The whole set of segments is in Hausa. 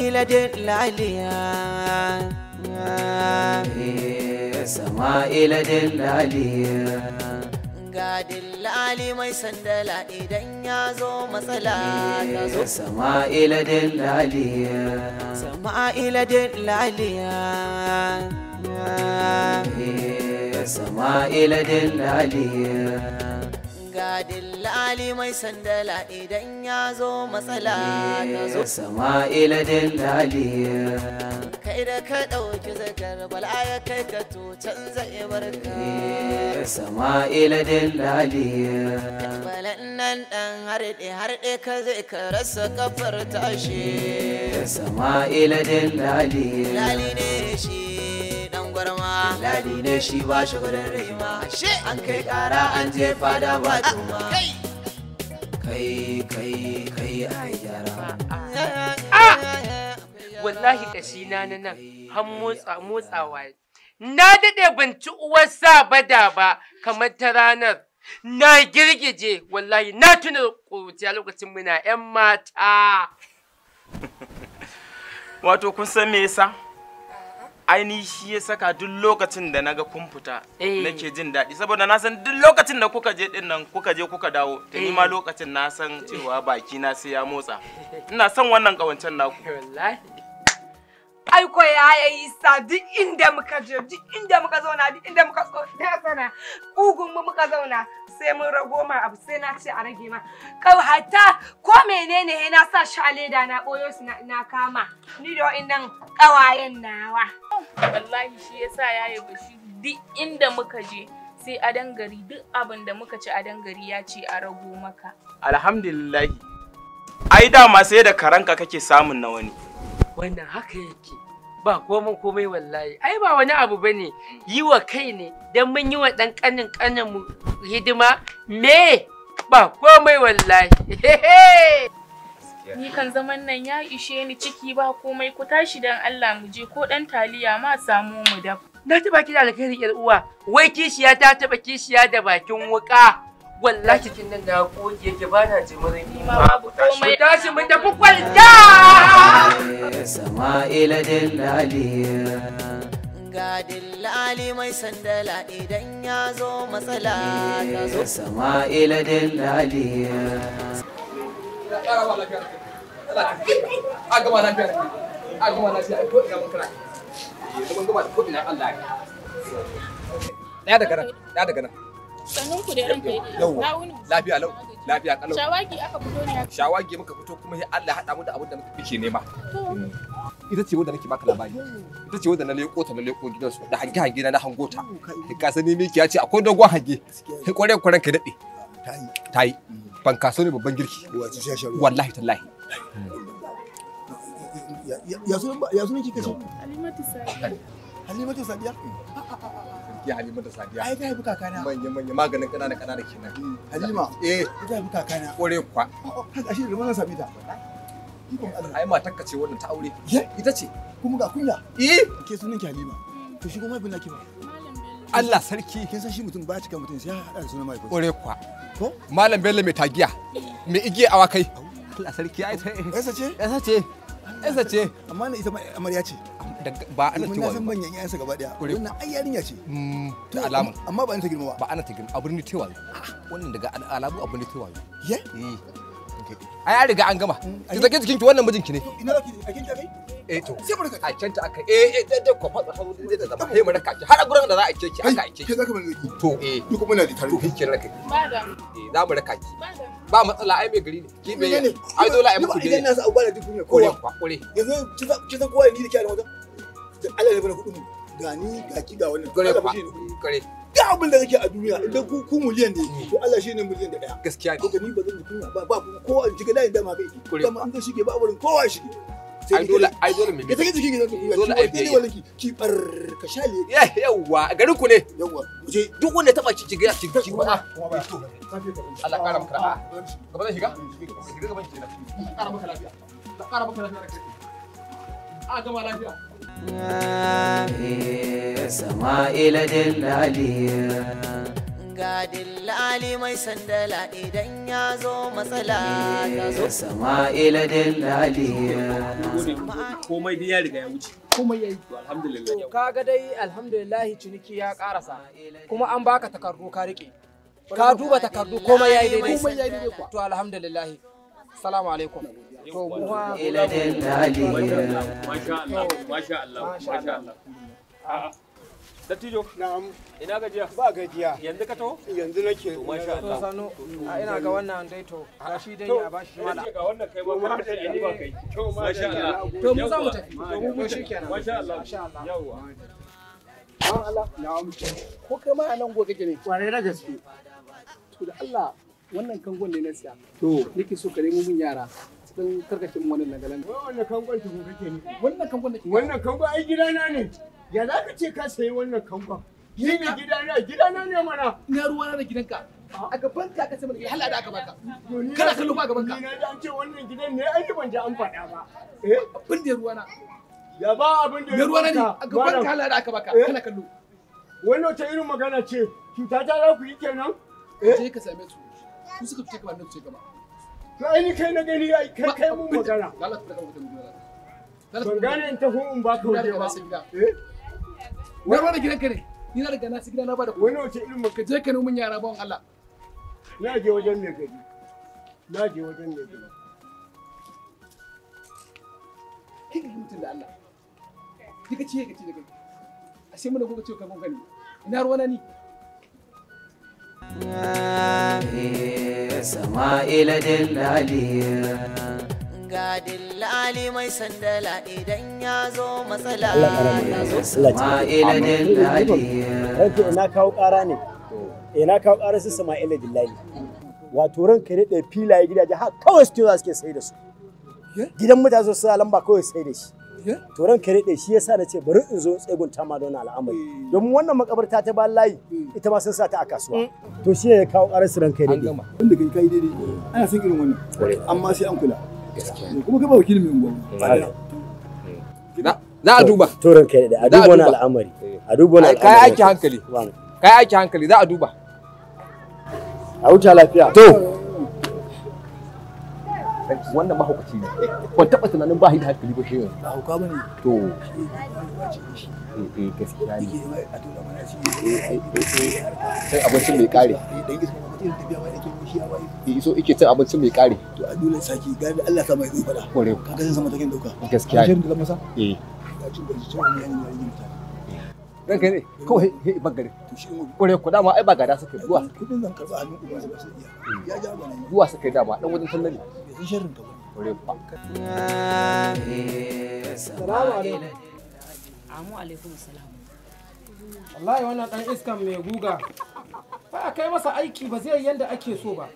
Sama'ila Dillaliya. Sama'ila Dillaliya. Ga dillali mai sandala idan ya zo matsala ta zo. Sama'ila Dillaliya. Sama'ila Dillaliya. Sama'ila Dillaliya. Ga dillali mai sandala idan ya zo matsala ta zo. Sama'ila Dillaliya. Kai da ka ɗauki zakar bala ya kai ka to canza barka. Sama'ila Dillaliya. Balan nan ɗan harɗe ka zai ka rasa kafar tashi. Sama'ila Dillaliya. Lali ne shi ɗan gwarma. Lali ne shi ba shi gudun rima. An kai ƙara an jefa da batuma. Kai ai yara. Wallahi ƙashina na nan har motsawa. Na daɗe ban ci uwar sa bada ba kamar ta ranar. Na girgije wallahi na tuna ƙuruciya lokacin muna 'yan mata. Wato kun san me yasa? Aini shi ya saka duk lokacin da naga kun fita nake jin daɗi saboda na san duk lokacin da kuka je din nan kuka je kuka dawo to ni ma lokacin na san cewa baki na sai ya motsa. Ina son wannan kawancen naku. Wallahi. Ai ko ya yi sa duk inda muka je duk inda muka zauna duk inda muka tsona ugun mu muka zauna sai mun rago ma abu sai na ce a rage ma kai hatta ko menene he na sa shi a leda na boyo su na kama ni da wa'annan kawayen nawa. Wallahi shi yasa yayi bashi duk inda muka je sai a dangari duk abin da muka ci a dangari ya ce a rago maka. Alhamdulillah. Ai dama sai da karanka kake samun na wani. Wannan haka yake ba komai wallahi ai ba wani abu bane yi wa kai ne dan mun yi wa dan kanin mu hidima me ba komai wallahi. Ni kan zaman nan ya ishe ni ciki ba komai ku tashi dan Allah mu je ko dan taliya ma samu mu da. Na taba ki da alkhairi yar uwa wai kishiya ta taba kishiya da bakin wuka. Wallahi cikin nan da koki yake ba na ce mun yi ma babu komai tashi mun tafi kwalta. Sama'ila Dillaliya. Ga dillali mai sandala idan ya zo matsala ta zo. Sama'ila Dillaliya. A gama lafiya ko ina mun kana. Mun gama ko ina Allah ya. Ɗaya daga nan. Sannan ku da ranka yi. Na wuni. Lafiya lau. Lafiya kalau. Shawagi aka fito ne haka. Shawagi muka fito kuma sai Allah ya haɗa mu da abin da muke nema. Ita ce wanda nake baka labari. Ita ce wanda na leko gidansu da hange na hango ta. Ka sani miki ya ce akwai dogon hange. Sai kwaren ka dade. Tayi. Ban kaso ne babban girki. Wallahi tallahi. Ya sunan kike ce? Halimatu Sadiya. Ya Halimatu Sadiya. Ai kai buka kana. Manya maganin kanana kenan. Halima. Ita buka kana. Kore kwa. Haka shi da mana sami ta. Ai matarka ce wannan ta aure. Ita ce. Kuma ga kunya. Ke sunan ki Halima. To shi kuma bin naki ba. Allah sarki. Kin san shi mutum ba cika mutum sai ya hada da sunan mai. Kore kwa. Ko? Malam Bello mai tagiya. Mai igiya awakai. Allah sarki ai sai. Esa ce. Amma ita amarya ce. Ba ana tiwa ba. Mun san manyan yayansa gaba daya. Wannan ai yarinya ce. Ta alama. Amma ba ana ta girma ba. Ba ana ta girma. Abin ni tewa. Wannan daga alamu abin ni tewa. Ye? Ai an riga an gama. Ki zake jikin ki wannan mijinki ne. Ina zaki a kinki kai? To. Sai mu raka a canta aka. Da ko fa da zama. Sai mu raka ki har a gurin da za a ce ki aka aike ki. Ke zaka mun zaki. To. Ni kuma ina da tare. To kike raka. Madam. Za mu raka ki. Ba matsala ai mai gari ne. Ki me ai dole ai muku idan na sa abuwa da duk duniya kowa. Kore. Yanzu ki san kowa ni da ke a wajen. Allah ne bana kudin ga ni ga ki ga wannan. Kore. Ga abin da kake a duniya idan ku miliyan ne to Allah shine miliyan da daya. Gaskiya ne. Ni ba zan yi kunya ba kowa in shiga layin dama kai. Kuma an ga shige ba wurin kowa shige. Ai dole me. Ka take jikin gidan ku. Dole ai bai. Wallahi ki bar ka shale. Yawwa garin ku ne. Yawwa. Je duk wanda taba ki ga ki ba. Allah kara maka ra'a. Gaba zan shiga? Shiga gaban ki na. Kara maka lafiya. Kara maka lafiya. A gama lafiya. Sama'ila Dillaliya. Ga dillali dillali mai sandala idan ya zo matsala ka zo. Sama'ila dillali. Komai dai ya riga ya wuce. Komai ya yi alhamdulillah. Kaga dai alhamdulillah ciniki ya karasa kuma an baka takardu ka rike. Ka duba takardu komai ya yi daidai. Komai ya yi daidai kuwa. To alhamdulillah. Assalamu alaikum. To mu ha ila dillali. Masha Allah. Dattijo. Na'am. Ina gajiya? Ba gajiya. Yanzu ka to? Yanzu nake. Masha Allah. sanu ina ga wannan dai to gashi dai a bashi mala. Ga wannan kai ba ma da ni ba kai. To masha Allah. To mu za mu tafi. To shikenan. Masha Allah. Yawwa. Allah. Na'am. Ko kai ma anan go kake ne? Kware da gaske. To da Allah wannan kangon ne na siya. To nake so ka nemo mun yara. Dan karkashin wannan nagalan. Wannan kangon ki kake ne? Wannan kangon nake. Wannan kangon ai gidana ne. Ya za ka ce ka sayi wannan kangon? Ni ne gidana ne mana. Ina ruwa na da gidanka. A gaban ka ka sanar hala da aka baka. Kana kallo ba gaban ka. Ni na ji an ce wannan gidan ne ai ban ji an faɗa ba. Abin da ruwa na. Ya ba abin da ruwa na ne a gaban ka hala da aka baka. Kana kallo. Wannan ta irin magana ce. Cuta ta za ku yi kenan? Je ka same su. Su suka fice ka ba nan ce gaba. To ai ni kai na gani ai kai mun magana. Allah ta ka mutum. Ban gane in tafi in ba ka waje ba. Na ruwa da gidanka ne. Ni na riga na su gida na ba da wani wace irin maka je ka nemi yara bawon Allah. Na je wajen mai gari. Kika mutum da Allah. Kika ce da kai. Ashe mun gobe ce ka gon gani. Ina ruwa na ni. Sama'ila dillali. Ga dillali mai sandala idan ya zo matsala ka zo. Sama'ila dillali. Ina kawo ƙara ne. Ina kawo ƙara su Sama'ila dillali. Wato ranka ne da filaye gidaje har kawai su suke sai da su. Gidan mutane su lamba kawai sai da shi. To ranka ne shi yasa na ce bari in zo tsegunta ma don al'amari. Domin wannan makabarta ta ba layi ita ma sun sa ta a kasuwa. To shi ne kawo ƙarar su ranka ne. Wanda kai daidai. Ana son irin wannan. Amma sai an kula. Kuma kai ba wakilin mai unguwa. Za a duba. To ranka ne a duba wannan al'amari. A duba wannan al'amari. Kai aiki hankali za a duba. A huta lafiya. To. Wannan mahaukaci ne. Ban taɓa tunanin ba da hankali ba shi yanzu. Ba hauka bane. To. Gaskiya ne. Sai abincin mai kare. So ike cin abincin mai kare. To a dole saki ga Allah ta mai zai fada. Kore. Kaga zan sama take dauka. Gaskiya ne. Ka masa? Ka cin da shi wani yana yin mutane. Ranka ne kawai he bangare. To shi kore ku dama ai ba gada suka zuwa. Kudin zan karba hannun uba ba sai iya. Ya ja bana. Zuwa suka dama dan wajen tallali. Yanzu sharrin ka bane. Kore fa. Assalamu alaikum. Amu alaikum salam. Wallahi wannan dan iskan mai guga. Ba kai masa aiki ba zai yanda ake so ba.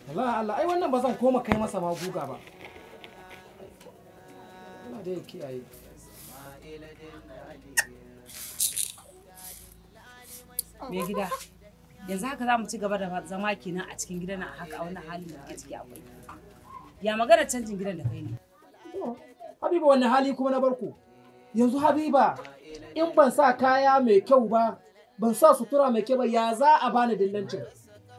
Wallahi Allah ai wannan ba zan koma kai masa ma guga ba. Allah dai kiyaye. Me gida. Yanzu haka za mu ci gaba da zama kenan a cikin gidan a haka a wannan halin da muke ciki akwai. Ya magana canjin gidan da kai ne. Habiba wannan hali kuma na barko. Yanzu Habiba in ban sa kaya mai kyau ba, ban sa sutura mai kyau ba ya za a bani dillancin.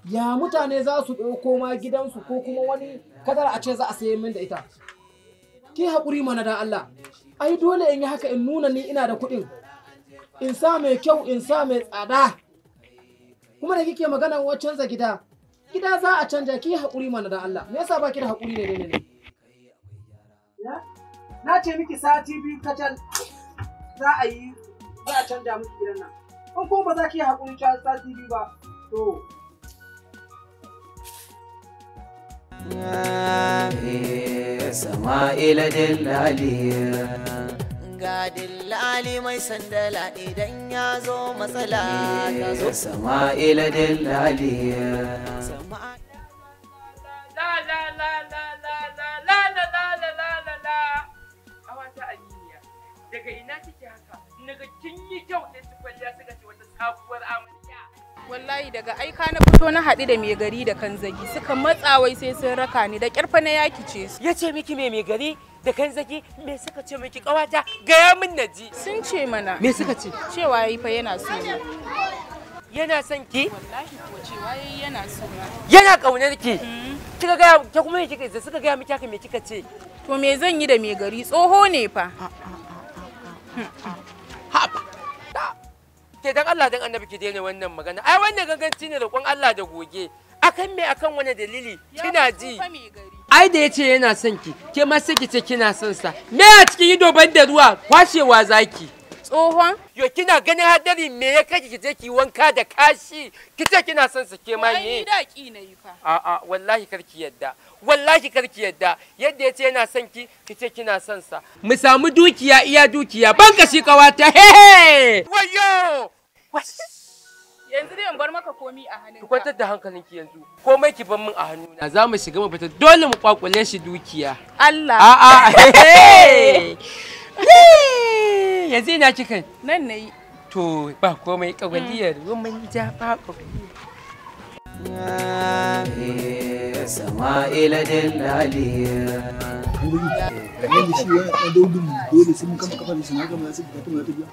Ya mutane za su ɗauko ma gidansu ko kuma wani kadar a ce za a sayi min da ita. Ki haƙuri mana da Allah. Ai dole in yi haka in nuna ni ina da kuɗin. In sa mai kyau in sa mai tsada. Kuma da kike magana wa canza gida. Gida za a canja ki haƙuri mana da Allah. Me yasa baki da haƙuri ne? Na ce miki sati biyu kacal za a canja miki gidan nan. In ko ba za ki haƙuri sati biyu ba. To. Sama'ila dillali. Ga dillali mai sandala idan ya zo matsala ka zo. Sama'ila dillali. Daga ina kike haka? Naga kin yi kyau da tukwalliya suka ce wata sabuwar amarya. Wallahi daga aika na fito na haɗu da mai gari da kanzagi suka matsawai sai sun raka ni da ƙyarfa na yaki ce su. Ya ce miki mai gari da kanzagi me suka ce miki ƙawata gaya min na ji. Sun ce mana. Me suka ce? Cewa yayi fa yana so. Yana son ki? Wallahi ko cewa yana so na. Yana kaunar ki. Kika ga ta kuma me kika suka ga miki haka me kika ce? To me zan yi da me gari tsoho ne fa. Ke dan Allah dan Annabi ki daina wannan magana. Ai wannan ganganci ne roƙon Allah da goge. Akan me akan wani dalili kina ji? Ai da yace yana son ki, ke ma sai ki ce kina son sa. Me a cikin ido ban da ruwa kwashewa zaki. Tsohon? Yo kina ganin hadari me ya kai ki je ki wanka da kashi? Ki ce kina son sa ke ma me? Ai da ki na yi fa. A'a wallahi karki yadda. Wallahi karki yadda. Yadda yace yana son ki, ki ce kina son sa. Mu samu dukiya iya dukiya. Ban kashi kawata. He! Wayo! Yanzu dai in bar maka komi a hannunka. Ki kwantar da hankalinki yanzu. Komai ki bar min a hannuna. Za mu shiga mu fita dole mu kwakule shi dukiya. Allah. A'a. Yanzu ina kika? Nan nayi. To ba komai kawaliyar ruwan ja ba kawaliyar. Sama'ila Dillaliya. Kamar da shi wani ɗan daudin dole sai mun kama kafa da shi na gama sai ka tuma ta biya.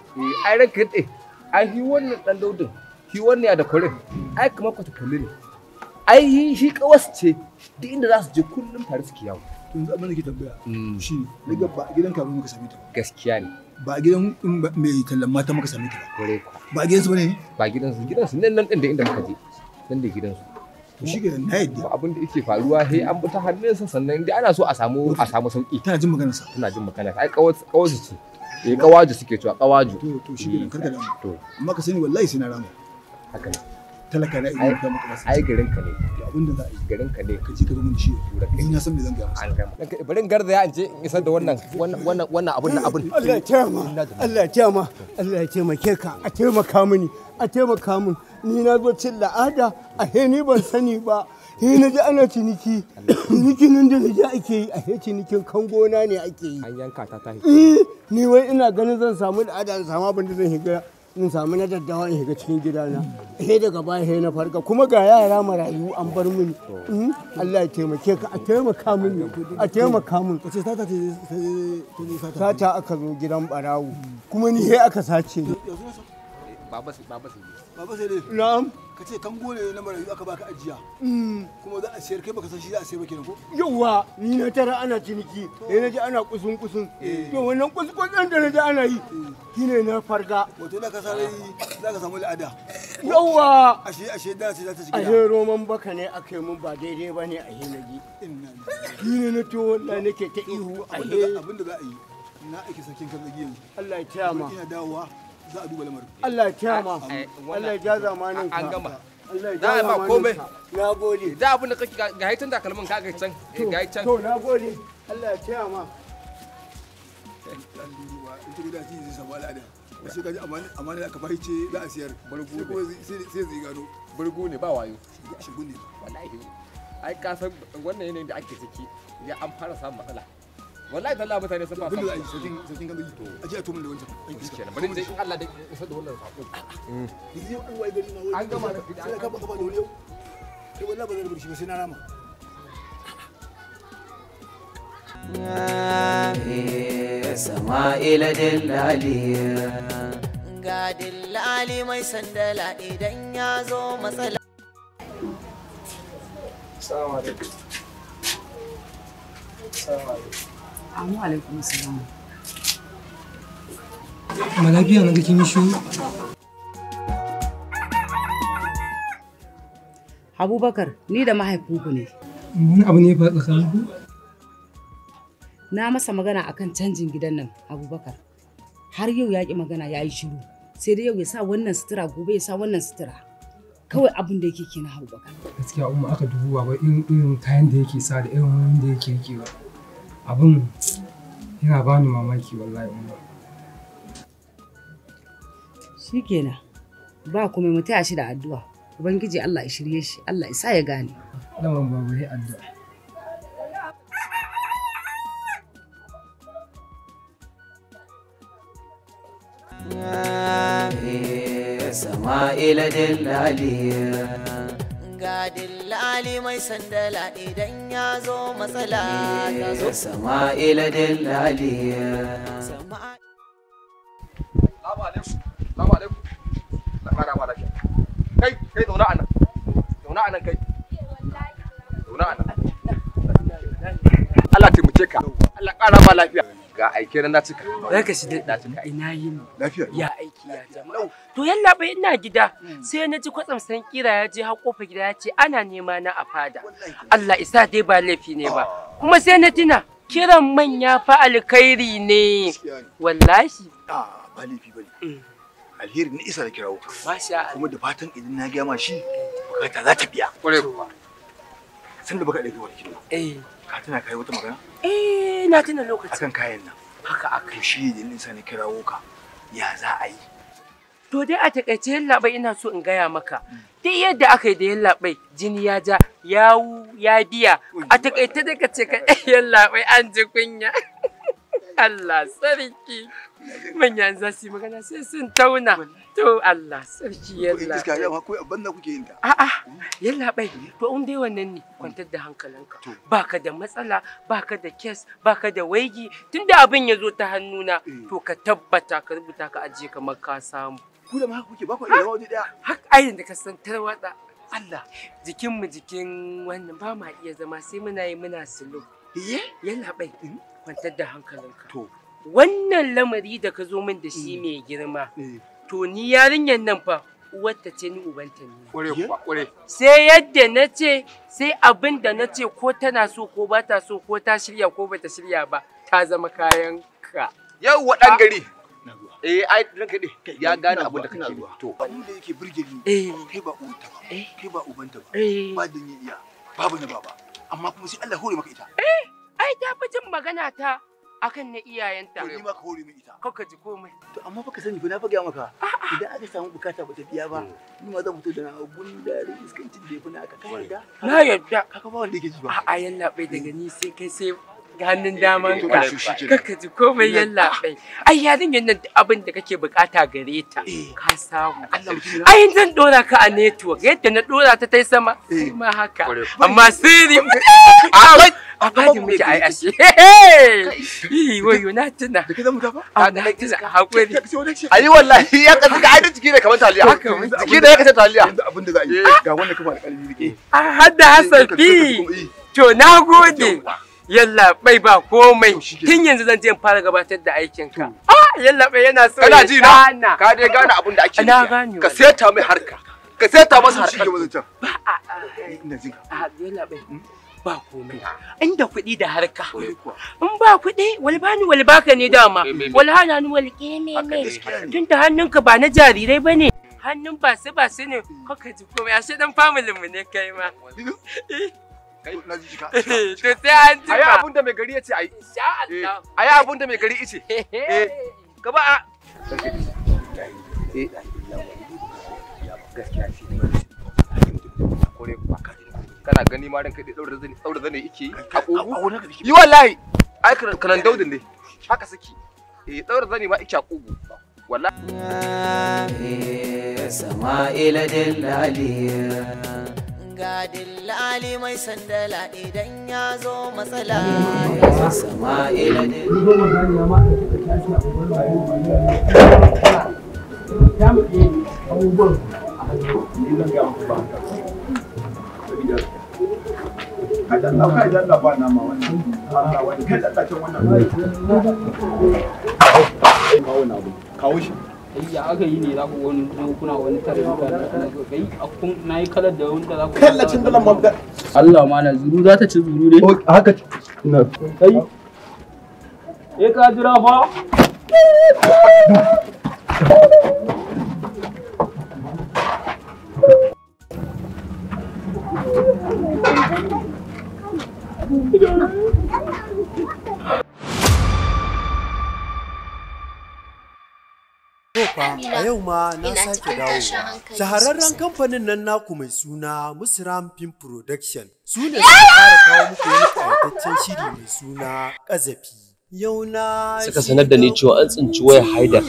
Ai ranka dai. Ai shi wannan dan daudin. Shi wannan ya da kurin. Ai kamar kwata kullu ne. Ai shi kawas ce. Duk inda za su je kullum tare suke yawo. To yanzu abin da ke tambaya. Shi daga ba gidan karuwa muka same ta. Gaskiya ne. Ba gidan mai tallan mata muka same ta ba. Kore ba gidansu bane ne? Ba gidansu nan din da inda muka je. Nan da gidansu. To shi kenan na yadda. Abin da yake faruwa sai an bi ta hannunsa sannan dai ana so a samu sauki. Tana jin maganar sa. Tana jin maganar sa. Ai kawasu ce. Kawaju suke cewa kawaju. To shi kenan karka damu. To amma ka sani wallahi sai na rama. Haka ne. Talaka na idan ka maka masa. Ai garin ka ne. Abin da za a yi. Garin ka ne. Ka ji ka zo mun shi. Ni na san me zan ga masa. An gama. Bari garza ya anje in isar da wannan abin. Allah ya tayama. Allah ya tayama. Allah ya taimake ka. A taimaka mini. A taimaka min. Ni na zo cin la'ada a ni ban sani ba. He na ji ana ciniki. Cinikin nan da ake yi a cinikin kangona ne ake yi. An yanka ta tahi. Ni wai ina ganin zan samu la'ada in samu abin da zan higa. In samu na daddawa in higa cikin gidana. He daga baya he na farka kuma ga yara marayu an bar mini. Allah ya taimake ka a taimaka mini. A taimaka min. Kace sata sata aka zo gidan barawo. Kuma ni he aka sace ni. Baba sai dai. Na'am. Ka ce kango ne na marayu aka baka ajiya. Kuma za a sayar kai baka san shi za a sayar ba kenan ko? Yawwa ni na tara ana ciniki. Na ji ana kusun. To wannan kusun da na ji ana yi. Shine na farga. Wato da ka sare za ka samu al'ada. Yawwa. Ashe da ce za ta shiga. Ashe roman baka ne aka yi mun ba daidai bane a hinaji. Shine na to wallahi nake ta ihu a abin da za a yi. Na aiki sakin kan zagi yanzu. Allah ya tayama. Ina dawowa. Za a duba lamarin. Allah ya tayama. Allah ya ja zamanin ka. An gama. Allah ya ja zamanin ka. Na gode. Da abin da kake ga haitan takalmin ka ga can. Ga can. To na gode. Allah ya tayama. Ita gida ci zai samu al'ada. Wasu kaji amana da aka fahimce za a siyar. Bargo sai zai gano. Bargo ne ba wayo. Shigo ne. Wallahi. Ai ka san wannan yanayin da ake ciki ya an fara samun matsala. Wallahi talla mutane sun ba sa. Bin da sakin kan to aje a tumun da wancan. Kenan bari dai in Allah da isa da wannan sako. Yanzu an wai gari na wai. An gama da sai ka ba da wani yau. Kai wallahi ba zan bar shi ba sai na rama. Sama'ila Dillaliya. Ga dillali mai sandala idan ya zo matsala. Assalamu alaikum. Assalamu alaikum salam. Malafiya na ga kin yi shiru. Abubakar, ni da mahaifinku ne. Wani abu ne fa tsakaninku? Na masa magana akan canjin gidan nan, Abubakar. Har yau ya ki magana ya yi shiru. Sai dai yau ya sa wannan sutura gobe ya sa wannan sutura. Kawai abin da yake kenan Abubakar. Gaskiya umma aka dubu ba irin kayan da yake sa da irin wani da yake rikewa. Abin yana bani mamaki wallahi umma. Shikenan. Ba kuma mu taya shi da addu'a. Ubangiji Allah ya shirye shi, Allah ya sa ya gane. Lawan babu yi addu'a. Sama'ila Dillaliya. Ga dillali mai sandala idan ya zo matsala ta zo. Sama'ila Dillaliya. Salamu alaikum. Salamu alaikum. Na fara ma lafiya. Kai zauna a nan. Zauna a nan kai. Zauna a nan. Allah taimake ka. Allah ƙara ma lafiya. Ga aike na cika. Zaka shi da cika ina yin lafiya. Ya aiki ya jama'a. To yalla bai ina gida sai na ji kwatsam san kira ya je har kofar gida ya ce ana nema na a fada. Allah isa dai ba laifi ne ba. Kuma sai na tuna kiran manya fa alkhairi ne. Wallahi. Ba laifi bane. Alheri ne isa da kirawo ka. Masha Allah. Kuma da fatan idan na ga ma shi bukata za ta biya. Kware kuwa. San da baka dauki wani kilo. Ka tana kai wata magana? Na tuna lokaci. Akan kayan nan. Haka aka yi. Shi ne nisa na kirawo ka. Ya za a yi? To dai a takaice yallaɓai ina so in gaya maka. Duk yadda aka yi da yallaɓai jini ya ja, yawu ya biya. A takaice da ka ce ka yallaɓai an ji kunya. Allah sarki. Manyan za su yi magana sai sun tauna. To Allah sarki yalla. Iska ya ma ko abin da kuke yin ta. A'a yalla bai to in dai wannan ne kwantar da hankalinka. Baka da matsala, baka da kes, baka da waigi tunda abin ya zo ta hannuna to ka tabbata ka rubuta ka ajiye kamar ka samu. Ku da ma haka kuke ba ku da waje daya. Haka ayin da ka san tarwada. Allah jikin wannan ba ma iya zama sai muna yi muna silo. Yalla bai kwantar da hankalinka. To wannan lamari da ka zo min da shi mai girma. To ni yarinyar nan fa uwarta ce ni ubanta ne. Kware. Sai yadda na ce sai abin da na ce ko tana so ko ba ta so ko ta shirya ko ba ta shirya ba ta zama kayan ka. Yau wa ɗan gari. Ai ranka dai ya gane abin da kake yi. To abin da yake burge ni kai ba uwanta ba. Kai ba ubanta ba. Ba da ni iya. Babu na baba. Amma kuma sai Allah hore maka ita. Ai ta fi jin magana ta akan na iyayenta. Ni ma ka hore min ita. Kaka ji komai. To amma fa ka sani fa na faga maka. Idan aka samu bukata ba ta biya ba, ni ma zan fito da na gundare iskancin da yafi na aka kai da. Na yadda. Kaka ba wanda yake ji ba. A'a yalla bai daga ni sai kai sai hannun daman ka. Kaka ji komai yalla bai. Ai yarinyar nan abin da kake bukata gare ta. Ka samu. Ai zan dora ka a network yadda na dora ta tai sama. Sai ma haka. Amma sirri. A fadi muke ai ashe. Wayo na tuna. Da kidan mu ta fa? Na tuna hakuri. Ai wallahi ya kasu ai da jiki ne kamar taliya. Jiki ne ya kace taliya. Yanzu abin da za a yi ga wannan kafa da kalbi rike. Hadda Hasafi. To na gode. Yalla bai ba komai. Tun yanzu zan je in fara gabatar da aikin ka. Yalla bai yana so. Kana ji na? Ka dai gane abin da ake yi. Na gane. Ka seta mai harka. Ka seta masa harka. Ina jin ka. Yalla bai. Ba komai. Inda kuɗi da harka. In ba kuɗi wal baka ne dama. Wal hana ni wal keme ne. Tunda hannunka ba na jarirai bane. Hannun ba su ne. Kaka ji komai ashe dan family mu ne kai ma. Kai na ji ka. To sai an ji. Ayi abun da mai gari yace ayi. Insha Allah. Ayi abun da mai gari yace. Ka ba a. Gaskiya shi ne. Kore ku ka kana gani ma ranka dai daura zane yake yi a kugu yi wallahi ai kanan daudin ne haka saki daura zane ma yake a kugu wallahi Sama'ila Dillali ga Dillali mai sandala idan ya zo matsala Sama'ila kawo shi ya aka yi ne za ku wani kuna wani tare kai na yi kalar da wanda za ku kallacin dalan mamda Allah ma na zuru za ta ci zuru ne haka na kai ka jira fa A yau ma na sake dawowa. Shahararren kamfanin nan naku mai suna Musram Film Production su ne suka fara kawo muku wani ƙayataccen shiri mai suna ƙazafi. Yau na suka sanar da ni cewa an tsinci wayar Haidar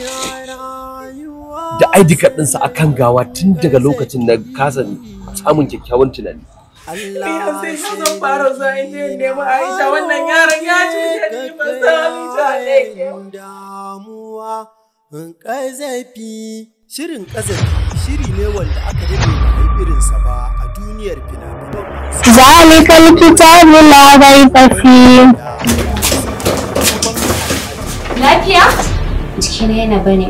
da ID card ɗinsa akan gawa tun daga lokacin da kasa samun kyakkyawan tunani. Allah sai shi zan fara zuwa inda ya nemi Aisha wannan yaron ya cuce ni ba san damuwa. Ƙazafi shirin ƙazafi shiri ne wanda aka daɗe irinsa ba a duniyar fina-finan zalikal kitabu la raiba fihi. Lafiya? Jikina yana bane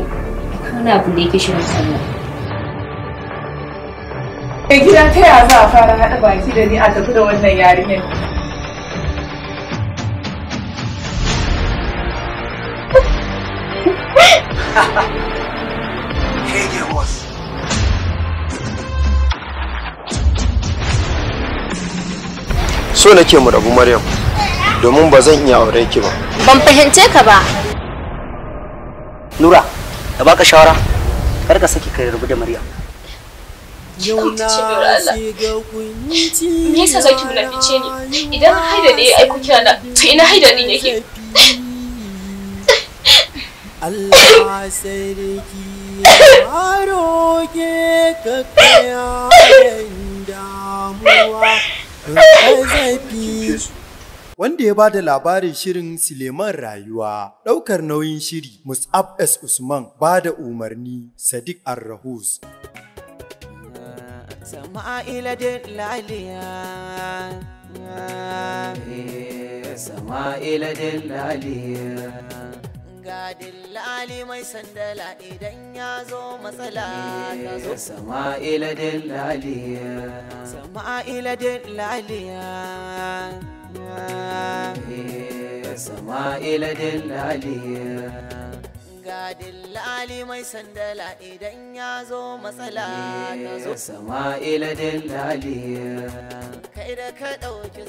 akwai abu da yake shirin faruwa. Mai gida ta yaya za a fara haɗa baki da ni a tafi da wannan yarinyar? So nake mu rabu Maryam domin ba zan iya aure ki ba. Ban fahimce ka ba. Nura, da baka shawara kar ka saki ka rabu da Maryam. Yau na shiga kunci. Me yasa zaki munafice ni? Idan haida ne ya aiko kira na, to ina haida din yake? Allah sarki aroke ka kaya damuwa zafi. Wanda ya bada labarin shirin Suleiman Rayuwa, ɗaukar nauyin shiri Mus'ab S. Usman, bada umarni Sadiq Ar-Rahus. Sama'ila Dillaliya, Sama'ila Dillaliya. Ga dillali mai sandala idan ya zo matsala ta zo. Sama'ila Dillaliya, Sama'ila Dillaliya. Sama'ila Dillaliya. Ga dillali mai sandala idan ya zo matsala ta zo. Sama'ila Dillaliya. Kai da ka ɗauki